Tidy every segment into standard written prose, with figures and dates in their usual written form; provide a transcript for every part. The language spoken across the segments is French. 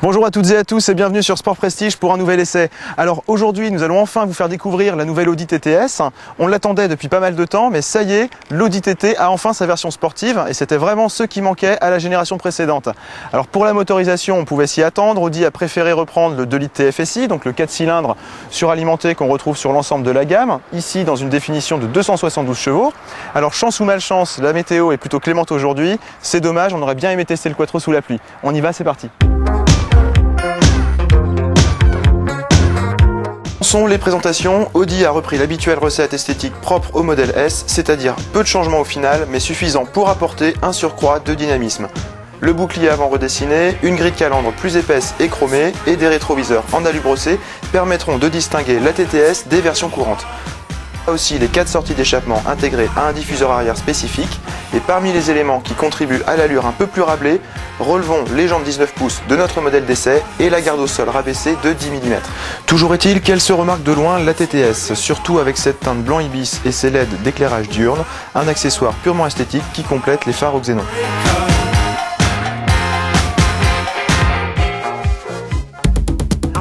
Bonjour à toutes et à tous et bienvenue sur Sport Prestige pour un nouvel essai. Alors aujourd'hui nous allons enfin vous faire découvrir la nouvelle Audi TTS. On l'attendait depuis pas mal de temps mais ça y est, l'Audi TT a enfin sa version sportive et c'était vraiment ce qui manquait à la génération précédente. Alors pour la motorisation on pouvait s'y attendre, Audi a préféré reprendre le 2 litres TFSI, donc le 4 cylindres suralimenté qu'on retrouve sur l'ensemble de la gamme, ici dans une définition de 272 chevaux. Alors chance ou malchance, la météo est plutôt clémente aujourd'hui, c'est dommage, on aurait bien aimé tester le quattro sous la pluie. On y va, c'est parti. Sont les présentations, Audi a repris l'habituelle recette esthétique propre au modèle S, c'est-à-dire peu de changements au final, mais suffisant pour apporter un surcroît de dynamisme. Le bouclier avant redessiné, une grille de calandre plus épaisse et chromée et des rétroviseurs en alu brossé permettront de distinguer la TTS des versions courantes. Aussi les 4 sorties d'échappement intégrées à un diffuseur arrière spécifique et parmi les éléments qui contribuent à l'allure un peu plus rablée, relevons les jambes 19 pouces de notre modèle d'essai et la garde au sol rabaissée de 10 mm. Toujours est-il qu'elle se remarque de loin la TTS, surtout avec cette teinte blanc ibis et ses LED d'éclairage diurne, un accessoire purement esthétique qui complète les phares au xénon.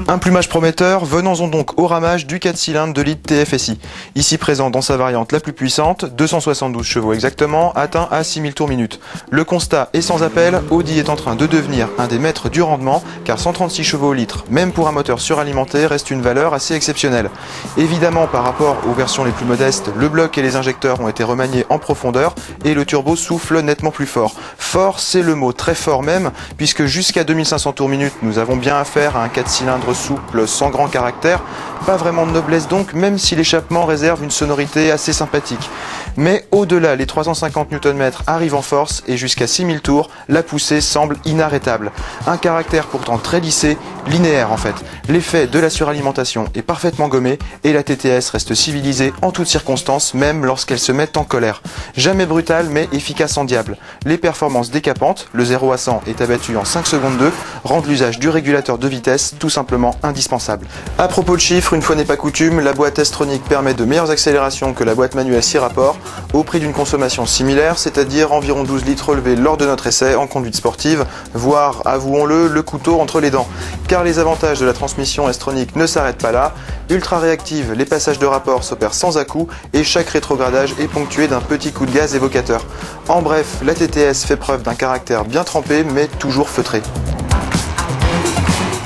Un plumage prometteur, venons-en donc au ramage du 4 cylindres de litre TFSI. Ici présent dans sa variante la plus puissante, 272 chevaux exactement, atteint à 6000 tours minute. Le constat est sans appel, Audi est en train de devenir un des maîtres du rendement, car 136 chevaux au litre, même pour un moteur suralimenté, reste une valeur assez exceptionnelle. Évidemment, par rapport aux versions les plus modestes, le bloc et les injecteurs ont été remaniés en profondeur et le turbo souffle nettement plus fort. Fort, c'est le mot, très fort même, puisque jusqu'à 2500 tours minute, nous avons bien affaire à un 4 cylindres souple, sans grand caractère, pas vraiment de noblesse donc, même si l'échappement réserve une sonorité assez sympathique. Mais au-delà, les 350 Nm arrivent en force et jusqu'à 6000 tours, la poussée semble inarrêtable. Un caractère pourtant très lissé, linéaire en fait. L'effet de la suralimentation est parfaitement gommé et la TTS reste civilisée en toutes circonstances, même lorsqu'elle se met en colère. Jamais brutale mais efficace en diable. Les performances décapantes, le 0 à 100 est abattu en 5 secondes 2, rendent l'usage du régulateur de vitesse tout simplement indispensable. À propos de chiffres, une fois n'est pas coutume, la boîte S-Tronic permet de meilleures accélérations que la boîte manuelle 6 rapports, au prix d'une consommation similaire, c'est-à-dire environ 12 litres relevés lors de notre essai en conduite sportive, voire, avouons-le, le couteau entre les dents. Car les avantages de la transmission S-Tronic ne s'arrêtent pas là. Ultra réactive, les passages de rapport s'opèrent sans à-coups et chaque rétrogradage est ponctué d'un petit coup de gaz évocateur. En bref, la TTS fait preuve d'un caractère bien trempé mais toujours feutré.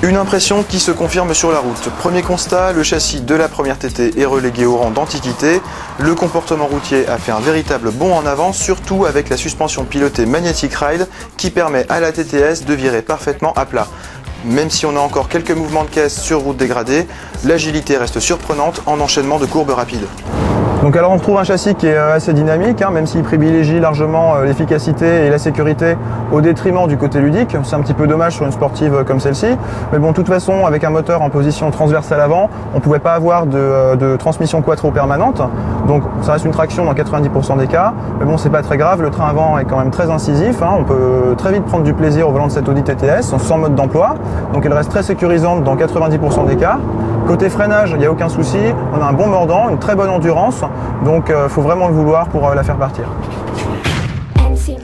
Une impression qui se confirme sur la route. Premier constat, le châssis de la première TT est relégué au rang d'antiquité. Le comportement routier a fait un véritable bond en avant, surtout avec la suspension pilotée Magnetic Ride qui permet à la TTS de virer parfaitement à plat. Même si on a encore quelques mouvements de caisse sur route dégradée, l'agilité reste surprenante en enchaînement de courbes rapides. Donc alors on retrouve un châssis qui est assez dynamique, même s'il privilégie largement l'efficacité et la sécurité au détriment du côté ludique. C'est un petit peu dommage sur une sportive comme celle-ci. Mais bon, de toute façon, avec un moteur en position transverse à l'avant, on ne pouvait pas avoir de transmission quattro permanente. Donc ça reste une traction dans 90% des cas. Mais bon, c'est pas très grave, le train avant est quand même très incisif. On peut très vite prendre du plaisir au volant de cette Audi TTS, sans mode d'emploi. Donc elle reste très sécurisante dans 90% des cas. Côté freinage, il n'y a aucun souci, on a un bon mordant, une très bonne endurance, donc il faut vraiment le vouloir pour la faire partir.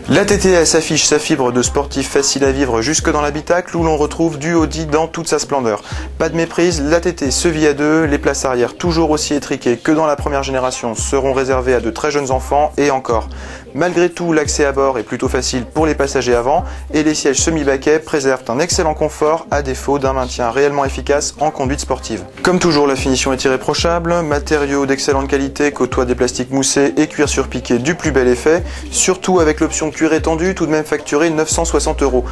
La TTS affiche sa fibre de sportif facile à vivre jusque dans l'habitacle où l'on retrouve du Audi dans toute sa splendeur. Pas de méprise, la TT se vit à deux, les places arrière toujours aussi étriquées que dans la première génération seront réservées à de très jeunes enfants et encore. Malgré tout, l'accès à bord est plutôt facile pour les passagers avant et les sièges semi-baquets préservent un excellent confort à défaut d'un maintien réellement efficace en conduite sportive. Comme toujours, la finition est irréprochable, matériaux d'excellente qualité côtoient des plastiques moussés et cuir surpiqué du plus bel effet, surtout avec l'option cuir étendu, tout de même facturé 960 €.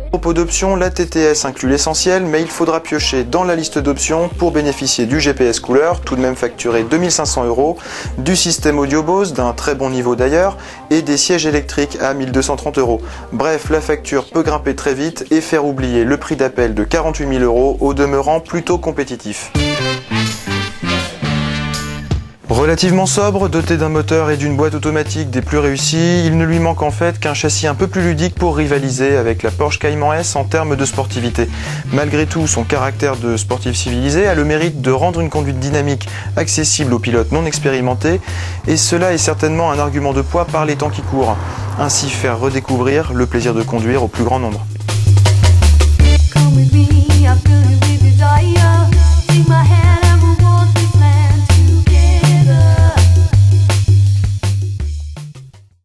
À propos d'options, la TTS inclut l'essentiel, mais il faudra piocher dans la liste d'options pour bénéficier du GPS couleur, tout de même facturé 2500 €, du système audio Bose, d'un très bon niveau d'ailleurs, et des sièges électriques à 1230 €. Bref, la facture peut grimper très vite et faire oublier le prix d'appel de 48 000 € au demeurant plutôt compétitif. Relativement sobre, doté d'un moteur et d'une boîte automatique des plus réussis, il ne lui manque en fait qu'un châssis un peu plus ludique pour rivaliser avec la Porsche Cayman S en termes de sportivité. Malgré tout, son caractère de sportif civilisé a le mérite de rendre une conduite dynamique accessible aux pilotes non expérimentés, et cela est certainement un argument de poids par les temps qui courent. Ainsi faire redécouvrir le plaisir de conduire au plus grand nombre. with me.